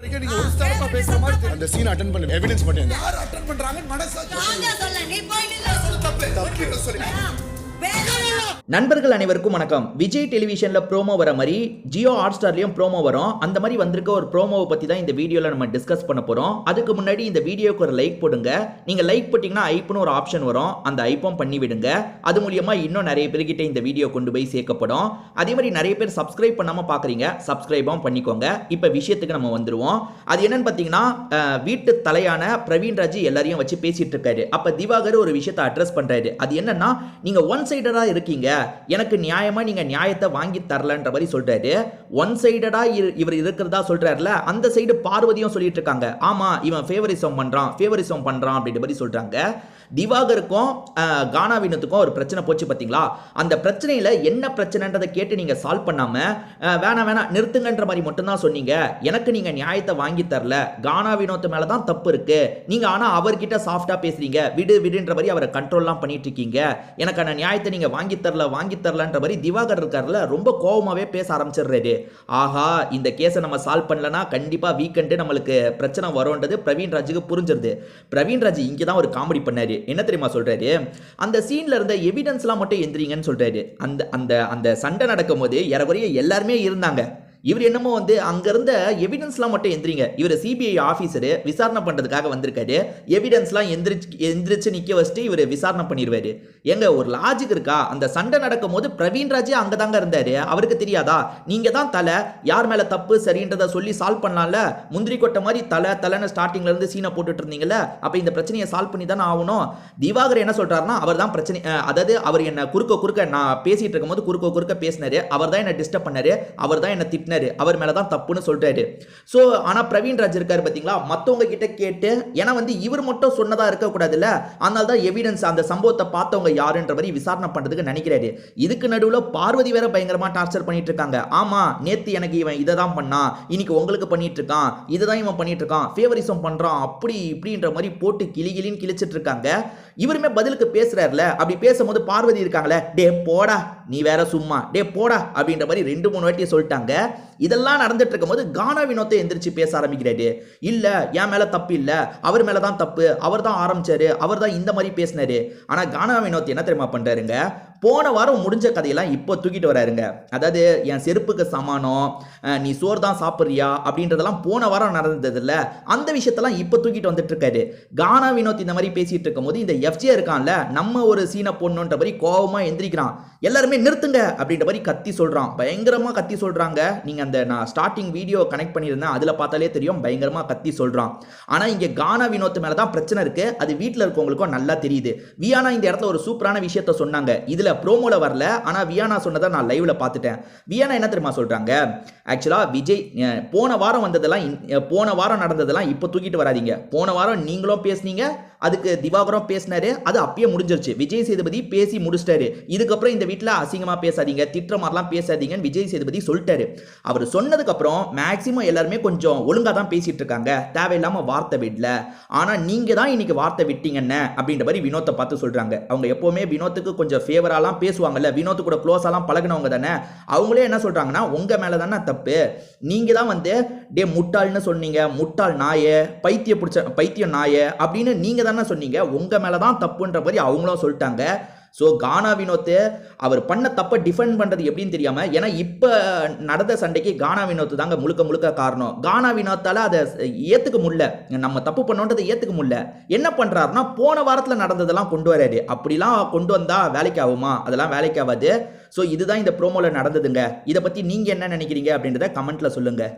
நீங்க ஒரு ஸ்டாரமா பேசுற மாதிரி தெரியும். அந்த சீன் அட்டெண்ட் பண்ண எவிடன்ஸ் மட்டும் யார் அட்டெண்ட் பண்றாங்க மனசாட்சி நான் சொல்ல நீ போயிட்டு தப்பு சொல்லு. நண்பர்கள் அனைவருக்கும் வணக்கம். விஜய் டெலிவிஷன்ல ப்ரோமோ வர மாதிரி ஜியோ ஹாட் ஸ்டார்லயும் ப்ரோமோ வரும். அந்த மாதிரி வந்திருக்க ஒரு ப்ரோமோவை பத்தி தான் இந்த வீடியோல நம்ம டிஸ்கஸ் பண்ண போறோம். அதுக்கு முன்னாடி இந்த வீடியோக்கு ஒரு லைக் போடுங்க. நீங்க லைக் போட்டீங்கன்னா ஐப்னு ஒரு ஆப்ஷன் வரும், அந்த ஐப்பும் பண்ணி விடுங்க. அது மூலியமா இன்னும் நிறைய பேர்கிட்ட இந்த வீடியோ கொண்டு போய் சேர்க்கப்படும். அதே மாதிரி நிறைய பேர் சப்ஸ்கிரைப் பண்ணாம பாக்குறீங்க, சப்ஸ்கிரைபும் பண்ணிக்கோங்க. இப்ப விஷயத்துக்கு நம்ம வந்துருவோம். அது என்னன்னு பாத்தீங்கன்னா, வீட்டு தலையான பிரவீன் ராஜ் எல்லாரையும் வச்சு பேசிட்டு இருக்காரு. அப்ப திவாகர் ஒரு விஷயத்தை அட்ரஸ் பண்றாரு. அது என்னன்னா, நீங்க ஒன் சைடடா இருக்கீங்க, எனக்கு நியாயமா நீங்க நியாயத்தை வாங்கி தரலன்ற மாதிரி சொல்றாரு. ஒன் சைடடா இவர் இருக்கிறதா சொல்றாருல, அந்த சைடு பார்வதியும் சொல்லிட்டு இருக்காங்க, ஆமா இவன் ஃபேவரிசம் பண்றான் அப்படின்ற மாதிரி சொல்றாங்க. திவாகருக்கும் கானா வினோத்துக்கும் ஒரு பிரச்சனை போச்சு பாத்தீங்களா? அந்த பிரச்சனையில என்ன பிரச்சனைன்றதை கேட்டு நீங்க சால்வ் பண்ணாம வேணாம் நிறுத்துங்கன்ற மாதிரி மட்டும் தான் சொன்னீங்க. எனக்கு நீங்க நியாயத்தை வாங்கி தரல, கானா வினோத் மேல தான் தப்பு இருக்கு. நீங்க ஆனா அவர்கிட்ட சாஃப்டா பேசுறீங்க, விடுன்ற மாதிரி அவரை கண்ட்ரோல்லாம் பண்ணிட்டு இருக்கீங்க. எனக்கான நியாயத்தை நீங்க வாங்கி தரலன்ற மாதிரி திவாகர் இருக்காருல, ரொம்ப கோவமாவே பேச ஆரம்பிச்சிடுறாரு. ஆஹா, இந்த கேஸை நம்ம சால்வ் பண்ணலனா கண்டிப்பா வீக்கெண்டு நம்மளுக்கு பிரச்சனை வரும்ன்றது பிரவீன் ராஜுக்கு புரிஞ்சிருது. பிரவீன் ராஜ் இங்க தான் ஒரு காமெடி பண்ணாரு. என்ன தெரியுமா சொல்றாரு? அந்த சீன்ல இருந்த எவிடன்ஸ்லாம் மட்டும் எந்திரிங்கன்னு சொல்றாரு. அந்த சண்டை நடக்கும்போது ஏறக்குறைய எல்லாருமே இருந்தாங்க. இவர் என்னமோ அங்க இருந்த எவிடன்ஸ்லாம் மட்டும் எந்திரிங்க. இவர் சிபிஐ ஆஃபீஸர் விசாரணை பண்றதுக்காக வந்திருக்காரு. எவிடன்ஸ்லாம் எந்திரிச்சு நிக்க வச்சுட்டு இவர் விசாரணை பண்ணிடுவாரு. எங்க ஒரு லாஜிக் இருக்கா? அந்த சண்டை நடக்கும் போது பிரவீன் ராஜே அங்கதாங்க இருந்தாரு. அவருக்கு தெரியாதா? நீங்க தான் தலை, யார் மேல தப்பு சரின்றதை சொல்லி சால்வ் பண்ணலாம்ல. முந்திரி கொட்ட மாதிரி தலைன்னு ஸ்டார்டிங்ல இருந்து சீனை போட்டுட்டு இருந்தீங்கல்ல, அப்ப இந்த பிரச்சனையை சால்வ் பண்ணி தானே ஆகணும். திவாகர் என்ன சொல்றாருன்னா, அவர் தான் பிரச்சனை, அதாவது அவர் என்ன குறுக்க நான் பேசிட்டு இருக்கும் போது குறுக்க பேசினாரு, அவர் தான் என்ன டிஸ்டர்ப் பண்ணாரு, அவர் தான் என்ன திட்டினாரு, அவர் மேல தான் தப்புன்னு சொல்றாரு. சோ ஆனா பிரவீன் ராஜ் இருக்காரு பாத்தீங்களா, மத்தவங்க கிட்ட கேட்டு, ஏன்னா இவர் மட்டும் சொன்னதா இருக்க கூடாதுல்ல, அதனால தான் எவிடன்ஸ் அந்த சம்பவத்தை பார்த்தவங்க யாருன்ற மாதிரி விசாரணை பண்றதுக்கு நினைக்கிறாரு. இதுக்கு நடுவுல பார்வதி வேற பயங்கரமா டார்ச்சர் பண்ணிட்டு இருக்காங்க. ஆமா, நேத்து எனக்கு இவன் இதை தான் பண்ணான், இன்னைக்கு உங்களுக்கு பண்ணிட்டு இருக்கான், இதுதான் இவன் பண்ணிட்டு இருக்கான், ஃபேவரிசம் பண்றான், அப்படி இப்படின்ற மாதிரி போட்டு கிளின்னு கிழிச்சிட்டு இருக்காங்க. இவருமே பதிலுக்கு பேசுறாருல. அப்படி பேசும்போது பார்வதி இருக்காங்களே, டே போடா நீ வேற சும்மா, டே போடா அப்படின்ற மாதிரி 2-3 வாட்டி சொல்லிட்டாங்க. இதெல்லாம் நடந்துட்டு இருக்கும்போது கானா வினோத்தை எந்திரிச்சு பேச ஆரம்பிக்கிறாரு. இல்ல என் மேல தப்பு இல்ல, அவர் மேலதான் தப்பு, அவர் தான் ஆரம்பிச்சாரு, அவர் தான் இந்த மாதிரி பேசினாரு. ஆனா கானா வினோத் என்ன தெரியுமா பண்றாருங்க, போன வாரம் முடிஞ்ச கதையெல்லாம் இப்போ தூக்கிட்டு வராருங்க. அதாவது என் செருப்புக்கு சமானம், நீ சோறு தான் சாப்பிட்றியா அப்படின்றதெல்லாம் போன வாரம் நடந்தது இல்ல, அந்த விஷயத்தெல்லாம் இப்போ தூக்கிட்டு வந்துட்டு இருக்காரு. கானா வினோத் இந்த மாதிரி பேசிட்டு இருக்கும் போது இந்த எஃப்ஜே இருக்கான்ல, நம்ம ஒரு சீனை போடணுன்ற மாதிரி கோவமா எந்திரிக்கிறான். எல்லாருமே நிறுத்துங்க அப்படின்ற மாதிரி கத்தி சொல்றான், பயங்கரமா கத்தி சொல்றாங்க. நீங்க அந்த நான் ஸ்டார்டிங் வீடியோ கனெக்ட் பண்ணியிருந்தேன், அதுல பார்த்தாலே தெரியும், பயங்கரமா கத்தி சொல்றான். ஆனா இங்க கானா வினோத் மேல தான் பிரச்சனை இருக்கு, அது வீட்டில் இருக்கவங்களுக்கும் நல்லா தெரியுது. வியானா இந்த இடத்துல ஒரு சூப்பரான விஷயத்த சொன்னாங்க. இதுல ப்ரோமோல வரல, ஆனா வியானா சொன்னதை நான் லைவ்ல பார்த்துட்டேன். வியானா என்ன தெரியுமா சொல்றாங்க, ஆக்சுவலா விஜய் போன வாரம் நடந்ததெல்லாம் இப்போ தூக்கிட்டு வராதீங்க. போன வாரம் நீங்களும் பேசுனீங்க, அதுக்கு திவாகரும் பேசினாரு, அது அப்பயே முடிஞ்சிருச்சு. விஜய் சேதுபதி பேசி முடிச்சிட்டாரு. இதுக்கப்புறம் இந்த வீட்டில் அசிங்கமா பேசாதீங்க, திட்டுற மாதிரிலாம் பேசாதீங்கன்னு விஜய் சேதுபதி சொல்லிட்டாரு. அவர் சொன்னதுக்கு அப்புறம் மேக்சிமம் எல்லாருமே கொஞ்சம் ஒழுங்கா தான் பேசிட்டு இருக்காங்க, தேவையில்லாம வார்த்தை விடல. ஆனா நீங்க தான் இன்னைக்கு வார்த்தை விட்டீங்கன்னு அப்படின்ற மாதிரி வினோத்தை பார்த்து சொல்றாங்க. அவங்க எப்பவுமே வினோத்துக்கு கொஞ்சம் ஃபேவராலாம் பேசுவாங்கல்ல, வினோத்து கூட க்ளோஸாலாம் பழகினவங்க தானே. அவங்களே என்ன சொல்றாங்கன்னா, உங்க மேல தானே தப்பு, நீங்க தான் டே முட்டாள்னு சொன்னீங்க, முட்டாள் நாயே, பைத்தியம் நாயே அப்படின்னு நீங்க தானே சொன்னீங்க, உங்க மேலதான் தப்புன்ற மாதிரி அவங்களும் சொல்லிட்டாங்க. ஸோ கானா வினோத் அவர் பண்ண தப்பை டிஃபெண்ட் பண்ணுறது எப்படின்னு தெரியாம, ஏன்னா இப்போ நடந்த சண்டைக்கு கானா வினோத் தாங்க முழுக்க காரணம். கானா வினோத்தால் அதை ஏற்றுக்க முடியல, நம்ம தப்பு பண்ணோன்றதை ஏற்றுக்க முடியல. என்ன பண்ணுறாருன்னா, போன வாரத்தில் நடந்ததெல்லாம் கொண்டு வராரு. அப்படிலாம் கொண்டு வந்தால் வேலைக்கு ஆகுமா? அதெல்லாம் வேலைக்கு ஆகாது. ஸோ இதுதான் இந்த ப்ரோமோவில் நடந்ததுங்க. இதை பற்றி நீங்கள் என்ன நினைக்கிறீங்க அப்படின்றத கமெண்ட்டில் சொல்லுங்கள்.